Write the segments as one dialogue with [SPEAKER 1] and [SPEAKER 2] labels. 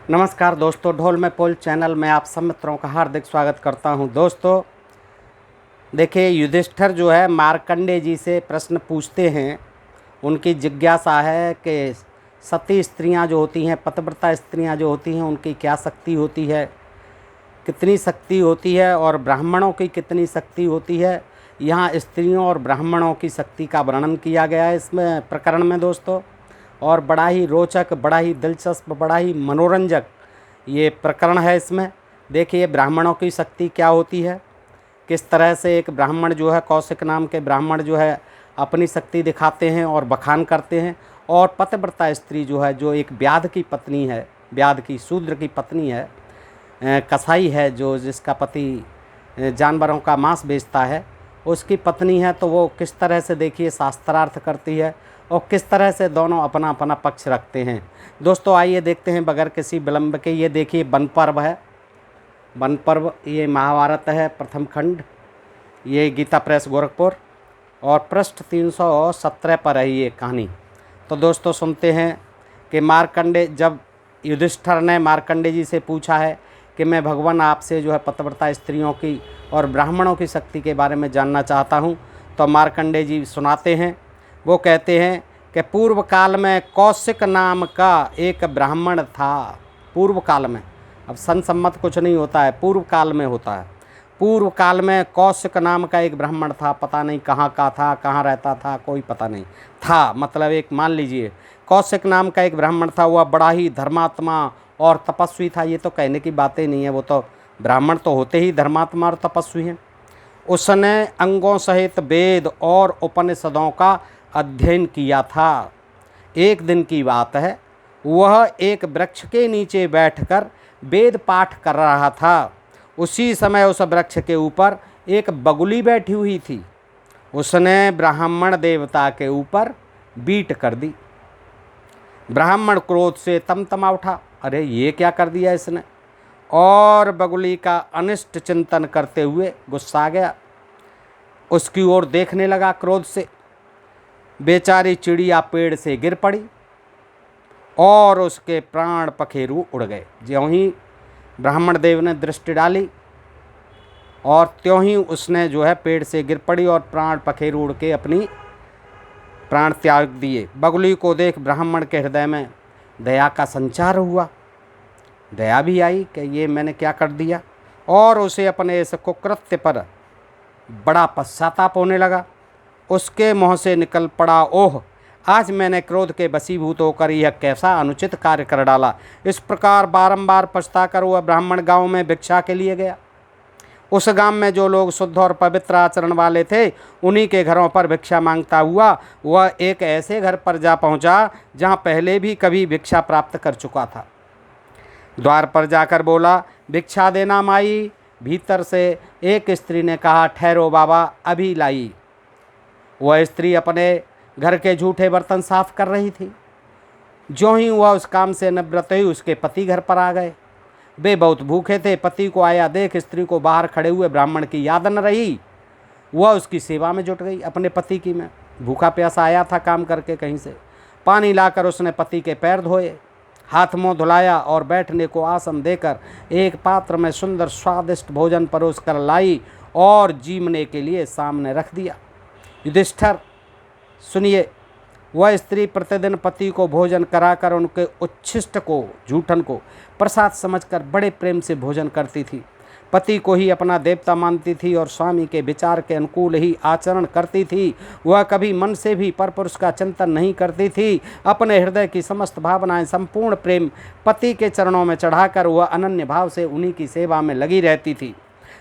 [SPEAKER 1] नमस्कार दोस्तों, ढोल में पोल चैनल में आप सब मित्रों का हार्दिक स्वागत करता हूं। दोस्तों देखिए, युधिष्ठिर जो है मार्कंडेय जी से प्रश्न पूछते हैं। उनकी जिज्ञासा है कि सती स्त्रियां जो होती हैं, पतिव्रता स्त्रियां जो होती हैं, उनकी क्या शक्ति होती है, कितनी शक्ति होती है, और ब्राह्मणों की कितनी शक्ति होती है। यहाँ स्त्रियों और ब्राह्मणों की शक्ति का वर्णन किया गया है इसमें प्रकरण में दोस्तों, और बड़ा ही रोचक, बड़ा ही दिलचस्प, बड़ा ही मनोरंजक ये प्रकरण है। इसमें देखिए ब्राह्मणों की शक्ति क्या होती है, किस तरह से एक ब्राह्मण जो है, कौशिक नाम के ब्राह्मण जो है अपनी शक्ति दिखाते हैं और बखान करते हैं। और पतिव्रता स्त्री जो है, जो एक व्याध की पत्नी है, व्याध की शूद्र की पत्नी है, कसाई है, जो जिसका पति जानवरों का मांस बेचता है, उसकी पत्नी है, तो वो किस तरह से देखिए शास्त्रार्थ करती है और किस तरह से दोनों अपना अपना पक्ष रखते हैं। दोस्तों आइए देखते हैं बगैर किसी विलंब के। ये देखिए वन पर्व है, वन पर्व ये महाभारत है प्रथम खंड, ये गीता प्रेस गोरखपुर, और पृष्ठ 317 पर है ये कहानी। तो दोस्तों सुनते हैं कि मार्कंडे, जब युधिष्ठिर ने मार्कंडे जी से पूछा है कि मैं भगवान आपसे जो है पतिव्रता स्त्रियों की और ब्राह्मणों की शक्ति के बारे में जानना चाहता हूँ, तो मार्कंडे जी सुनाते हैं। वो कहते हैं कि पूर्व काल में कौशिक नाम का एक ब्राह्मण था। पूर्व काल में, अब संसम्मत कुछ नहीं होता है, पूर्व काल में होता है। पूर्व काल में कौशिक नाम का एक ब्राह्मण था, पता नहीं कहाँ का था, कहाँ रहता था, कोई पता नहीं था। मतलब एक मान लीजिए कौशिक नाम का एक ब्राह्मण था, वह बड़ा ही धर्मात्मा और तपस्वी था। ये तो कहने की बातें नहीं है, वो तो ब्राह्मण तो होते ही धर्मात्मा और तपस्वी हैं। उसने अंगों सहित वेद और उपनिषदों का अध्ययन किया था। एक दिन की बात है, वह एक वृक्ष के नीचे बैठकर वेद पाठ कर रहा था। उसी समय उस वृक्ष के ऊपर एक बगुली बैठी हुई थी। उसने ब्राह्मण देवता के ऊपर बीट कर दी। ब्राह्मण क्रोध से तमतमा उठा, अरे ये क्या कर दिया इसने, और बगुली का अनिष्ट चिंतन करते हुए गुस्सा गया। उसकी ओर देखने लगा क्रोध से। बेचारी चिड़िया पेड़ से गिर पड़ी और उसके प्राण पखेरु उड़ गए। ज्यों ही ब्राह्मण देव ने दृष्टि डाली और त्यों ही उसने जो है पेड़ से गिर पड़ी और प्राण पखेरु उड़ के अपनी प्राण त्याग दिए। बगुली को देख ब्राह्मण के हृदय में दया का संचार हुआ। दया भी आई कि ये मैंने क्या कर दिया, और उसे अपने इस कुकृत्य पर बड़ा पश्चाताप होने लगा। उसके मुँह से निकल पड़ा, ओह आज मैंने क्रोध के वशीभूत होकर यह कैसा अनुचित कार्य कर डाला। इस प्रकार बारंबार पछताकर वह ब्राह्मण गांव में भिक्षा के लिए गया। उस गांव में जो लोग शुद्ध और पवित्र आचरण वाले थे, उन्हीं के घरों पर भिक्षा मांगता हुआ वह एक ऐसे घर पर जा पहुंचा जहां पहले भी कभी भिक्षा प्राप्त कर चुका था। द्वार पर जाकर बोला, भिक्षा देना माई। भीतर से एक स्त्री ने कहा, ठहरो बाबा, अभी लाई। वह स्त्री अपने घर के झूठे बर्तन साफ कर रही थी। ज्यों ही वह उस काम से निवृत्त हुई, उसके पति घर पर आ गए। वे बहुत भूखे थे। पति को आया देख स्त्री को बाहर खड़े हुए ब्राह्मण की याद न रही। वह उसकी सेवा में जुट गई। अपने पति की में भूखा प्यासा आया था काम करके कहीं से। पानी लाकर उसने पति के पैर धोए, हाथ मुँह धुलाया और बैठने को आसन देकर एक पात्र में सुंदर स्वादिष्ट भोजन परोस कर लाई और जीमने के लिए सामने रख दिया। युधिष्ठिर सुनिए, वह स्त्री प्रतिदिन पति को भोजन कराकर उनके उच्छिष्ट को, जूठन को प्रसाद समझकर बड़े प्रेम से भोजन करती थी। पति को ही अपना देवता मानती थी और स्वामी के विचार के अनुकूल ही आचरण करती थी। वह कभी मन से भी परपुरुष का चिंतन नहीं करती थी। अपने हृदय की समस्त भावनाएं, संपूर्ण प्रेम पति के चरणों में चढ़ाकर वह अनन्य भाव से उन्हीं की सेवा में लगी रहती थी।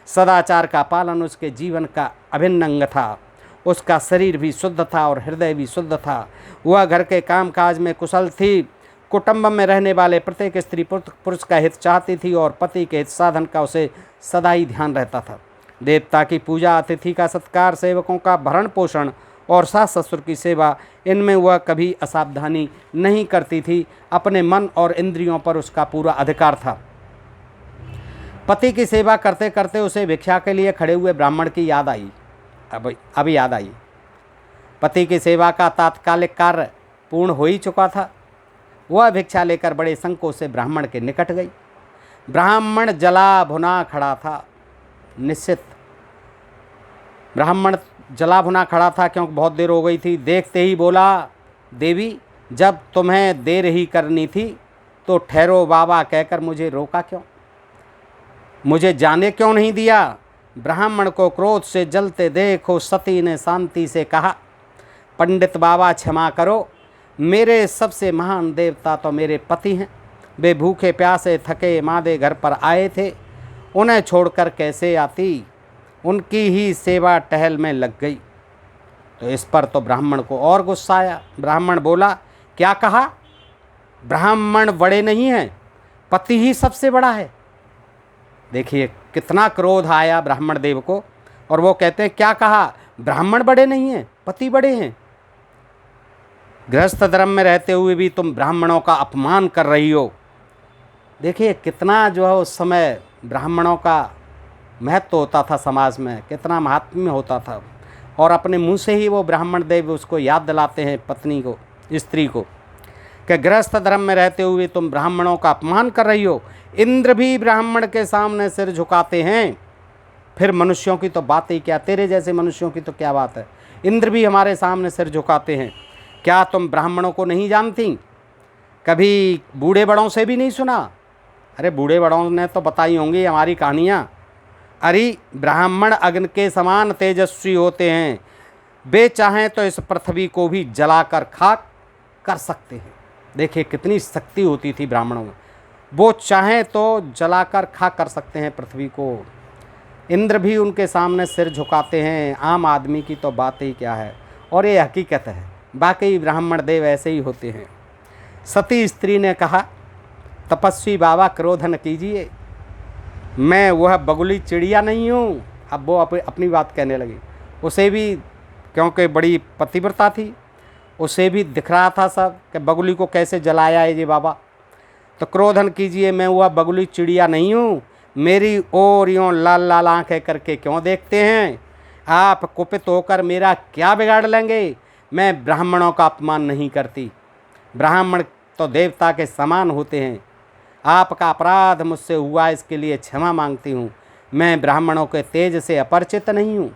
[SPEAKER 1] सदाचार का पालन उसके जीवन का अभिन्न अंग था। उसका शरीर भी शुद्ध था और हृदय भी शुद्ध था। वह घर के कामकाज में कुशल थी। कुटुंब में रहने वाले प्रत्येक स्त्री पुरुष का हित चाहती थी और पति के हित साधन का उसे सदा ही ध्यान रहता था। देवता की पूजा, अतिथि का सत्कार, सेवकों का भरण पोषण और सास ससुर की सेवा, इनमें वह कभी असावधानी नहीं करती थी। अपने मन और इंद्रियों पर उसका पूरा अधिकार था। पति की सेवा करते करते उसे भिक्षा के लिए खड़े हुए ब्राह्मण की याद आई। अब याद आई। पति की सेवा का तात्कालिक कार्य पूर्ण हो ही चुका था। वह भिक्षा लेकर बड़े संकोच से ब्राह्मण के निकट गई। ब्राह्मण जला भुना खड़ा था। निश्चित ब्राह्मण जला भुना खड़ा था, क्योंकि बहुत देर हो गई थी। देखते ही बोला, देवी, जब तुम्हें देर ही करनी थी तो ठहरो बाबा कहकर मुझे रोका क्यों? मुझे जाने क्यों नहीं दिया? ब्राह्मण को क्रोध से जलते देखो सती ने शांति से कहा, पंडित बाबा क्षमा करो, मेरे सबसे महान देवता तो मेरे पति हैं। वे भूखे प्यासे थके मादे घर पर आए थे, उन्हें छोड़कर कैसे आती? उनकी ही सेवा टहल में लग गई। तो इस पर तो ब्राह्मण को और गुस्सा आया। ब्राह्मण बोला, क्या कहा? ब्राह्मण बड़े नहीं हैं, पति ही सबसे बड़ा है। देखिए कितना क्रोध आया ब्राह्मण देव को, और वो कहते हैं क्या कहा? ब्राह्मण बड़े नहीं हैं, पति बड़े हैं। गृहस्थ धर्म में रहते हुए भी तुम ब्राह्मणों का अपमान कर रही हो। देखिए कितना जो है उस समय ब्राह्मणों का महत्व होता था समाज में, कितना महात्म्य होता था। और अपने मुंह से ही वो ब्राह्मण देव उसको याद दिलाते हैं पत्नी को, स्त्री को, कि गृहस्थ धर्म में रहते हुए तुम ब्राह्मणों का अपमान कर रही हो। इंद्र भी ब्राह्मण के सामने सिर झुकाते हैं, फिर मनुष्यों की तो बात ही क्या, तेरे जैसे मनुष्यों की तो क्या बात है। इंद्र भी हमारे सामने सिर झुकाते हैं। क्या तुम ब्राह्मणों को नहीं जानती? कभी बूढ़े बड़ों से भी नहीं सुना? अरे बूढ़े बड़ों ने तो बताई होंगी हमारी कहानियाँ। अरे ब्राह्मण अग्नि के समान तेजस्वी होते हैं, वे चाहें तो इस पृथ्वी को भी जलाकर खाक कर सकते हैं। देखिए कितनी शक्ति होती थी ब्राह्मणों में, वो चाहें तो जलाकर खाक कर सकते हैं पृथ्वी को। इंद्र भी उनके सामने सिर झुकाते हैं, आम आदमी की तो बात ही क्या है। और ये हकीकत है, बाकी ब्राह्मण देव ऐसे ही होते हैं। सती स्त्री ने कहा, तपस्वी बाबा क्रोध न कीजिए, मैं वह बगुली चिड़िया नहीं हूँ। अब वो अपनी बात कहने लगी। उसे भी, क्योंकि बड़ी पतिव्रता थी, उसे भी दिख रहा था सब कि बगुली को कैसे जलाया है ये बाबा। तो क्रोधन कीजिए, मैं वह बगुली चिड़िया नहीं हूँ। मेरी ओर यूँ लाल लाल आँखें करके क्यों देखते हैं? आप कुपित होकर मेरा क्या बिगाड़ लेंगे? मैं ब्राह्मणों का अपमान नहीं करती। ब्राह्मण तो देवता के समान होते हैं। आपका अपराध मुझसे हुआ, इसके लिए क्षमा मांगती हूँ। मैं ब्राह्मणों के तेज से अपरिचित नहीं हूँ,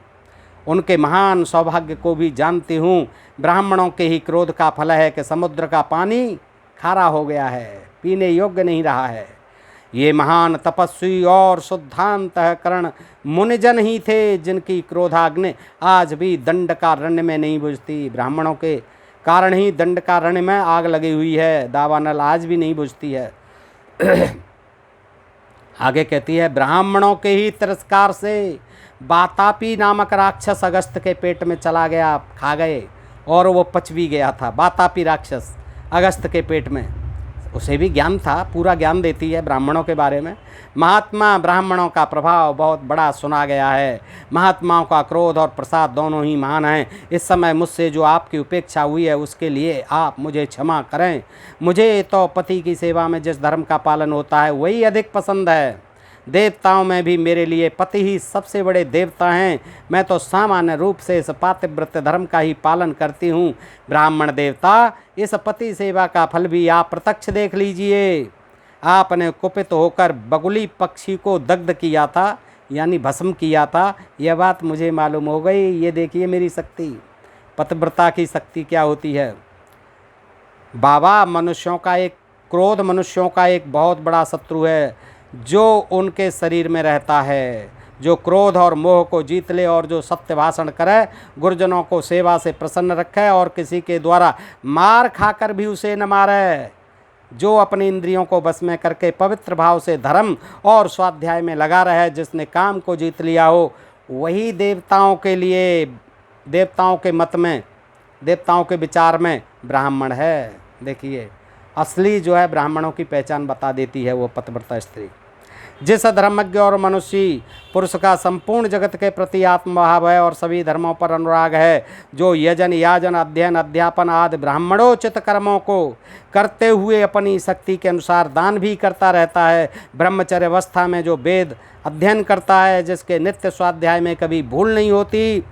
[SPEAKER 1] उनके महान सौभाग्य को भी जानती हूँ। ब्राह्मणों के ही क्रोध का फल है कि समुद्र का पानी खारा हो गया है, पीने योग्य नहीं रहा है। ये महान तपस्वी और शुद्धांतःकरण मुनिजन ही थे जिनकी क्रोधाग्नि आज भी दंडकारण्य में नहीं बुझती। ब्राह्मणों के कारण ही दंडकारण्य में आग लगी हुई है, दावानल आज भी नहीं बुझती है। आगे कहती है, ब्राह्मणों के ही तिरस्कार से वातापी नामक राक्षस अगस्त के पेट में चला गया, खा गए, और वो पच भी गया था। वातापी राक्षस अगस्त के पेट में, उसे भी ज्ञान था, पूरा ज्ञान देती है ब्राह्मणों के बारे में। महात्मा ब्राह्मणों का प्रभाव बहुत बड़ा सुना गया है। महात्माओं का क्रोध और प्रसाद दोनों ही महान हैं। इस समय मुझसे जो आपकी उपेक्षा हुई है उसके लिए आप मुझे क्षमा करें। मुझे तो पति की सेवा में जिस धर्म का पालन होता है वही अधिक पसंद है। देवताओं में भी मेरे लिए पति ही सबसे बड़े देवता हैं। मैं तो सामान्य रूप से इस पातिव्रत धर्म का ही पालन करती हूँ। ब्राह्मण देवता, इस पति सेवा का फल भी आप प्रत्यक्ष देख लीजिए। आपने कुपित होकर बगुली पक्षी को दग्ध किया था, यानी भस्म किया था, यह बात मुझे मालूम हो गई। ये देखिए मेरी शक्ति, पतिव्रता की शक्ति क्या होती है। बाबा, मनुष्यों का एक क्रोध मनुष्यों का एक बहुत बड़ा शत्रु है जो उनके शरीर में रहता है। जो क्रोध और मोह को जीत ले और जो सत्य भाषण करे, गुरुजनों को सेवा से प्रसन्न रखे और किसी के द्वारा मार खाकर भी उसे न मारे, जो अपनी इंद्रियों को बस में करके पवित्र भाव से धर्म और स्वाध्याय में लगा रहे, जिसने काम को जीत लिया हो, वही देवताओं के लिए, देवताओं के मत में, देवताओं के विचार में ब्राह्मण है। देखिए असली जो है ब्राह्मणों की पहचान बता देती है वो पतिव्रता स्त्री। जिस धर्मज्ञ और मनुष्य पुरुष का संपूर्ण जगत के प्रति आत्मभाव है और सभी धर्मों पर अनुराग है, जो यजन याजन अध्ययन अध्यापन आदि ब्राह्मणोचित कर्मों को करते हुए अपनी शक्ति के अनुसार दान भी करता रहता है, ब्रह्मचर्य अवस्था में जो वेद अध्ययन करता है, जिसके नित्य स्वाध्याय में कभी भूल नहीं होती,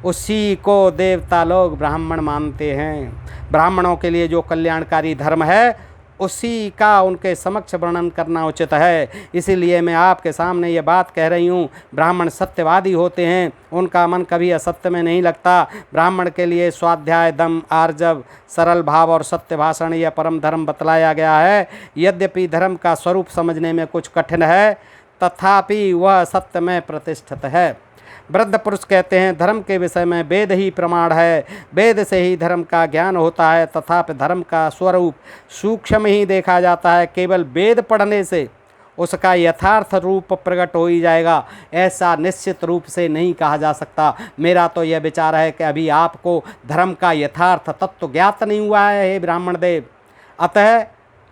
[SPEAKER 1] उसी को देवता लोग ब्राह्मण मानते हैं। ब्राह्मणों के लिए जो कल्याणकारी धर्म है उसी का उनके समक्ष वर्णन करना उचित है। इसीलिए मैं आपके सामने ये बात कह रही हूँ। ब्राह्मण सत्यवादी होते हैं, उनका मन कभी असत्य में नहीं लगता। ब्राह्मण के लिए स्वाध्याय, दम, आर्जव, सरल भाव और सत्य भाषण यह परम धर्म बतलाया गया है। यद्यपि धर्म का स्वरूप समझने में कुछ कठिन है, तथापि वह सत्य में प्रतिष्ठित है। वृद्ध पुरुष कहते हैं, धर्म के विषय में वेद ही प्रमाण है। वेद से ही धर्म का ज्ञान होता है, तथापि धर्म का स्वरूप सूक्ष्म ही देखा जाता है। केवल वेद पढ़ने से उसका यथार्थ रूप प्रकट हो ही जाएगा, ऐसा निश्चित रूप से नहीं कहा जा सकता। मेरा तो यह विचार है कि अभी आपको धर्म का यथार्थ तत्व ज्ञात नहीं हुआ है, हे ब्राह्मण देव। अतः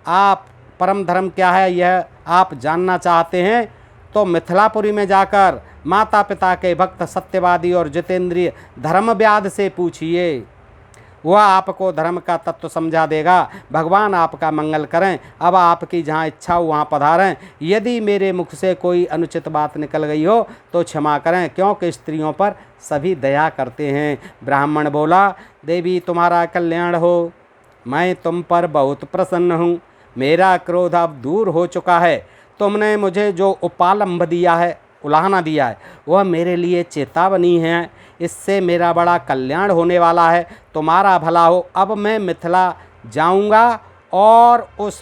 [SPEAKER 1] आप परम धर्म क्या है यह आप जानना चाहते हैं तो मिथिलापुरी में जाकर माता पिता के भक्त सत्यवादी और जितेंद्रिय धर्मव्याध से पूछिए, वह आपको धर्म का तत्व समझा देगा। भगवान आपका मंगल करें। अब आपकी जहाँ इच्छा हो वहाँ पधारें। यदि मेरे मुख से कोई अनुचित बात निकल गई हो तो क्षमा करें, क्योंकि स्त्रियों पर सभी दया करते हैं। ब्राह्मण बोला, देवी तुम्हारा कल्याण हो, मैं तुम पर बहुत प्रसन्न हूँ। मेरा क्रोध अब दूर हो चुका है। तुमने मुझे जो उपालंब दिया है, उलाहना दिया है, वह मेरे लिए चेतावनी है। इससे मेरा बड़ा कल्याण होने वाला है। तुम्हारा भला हो। अब मैं मिथिला जाऊंगा और उस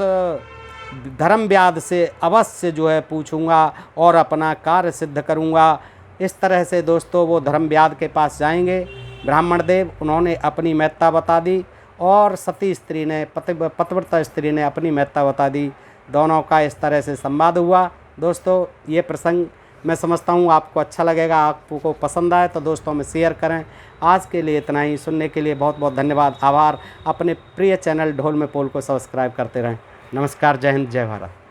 [SPEAKER 1] धर्मव्याध से अवश्य जो है पूछूंगा और अपना कार्य सिद्ध करूंगा। इस तरह से दोस्तों वो धर्मव्याध के पास जाएंगे। ब्राह्मण देव उन्होंने अपनी महत्ता बता दी और सती स्त्री ने, पतिव्रता स्त्री ने अपनी महत्ता बता दी। दोनों का इस तरह से संवाद हुआ। दोस्तों ये प्रसंग मैं समझता हूँ आपको अच्छा लगेगा। आपको पसंद आए तो दोस्तों में शेयर करें। आज के लिए इतना ही। सुनने के लिए बहुत बहुत धन्यवाद, आभार। अपने प्रिय चैनल ढोल में पोल को सब्सक्राइब करते रहें। नमस्कार, जय हिंद, जय भारत।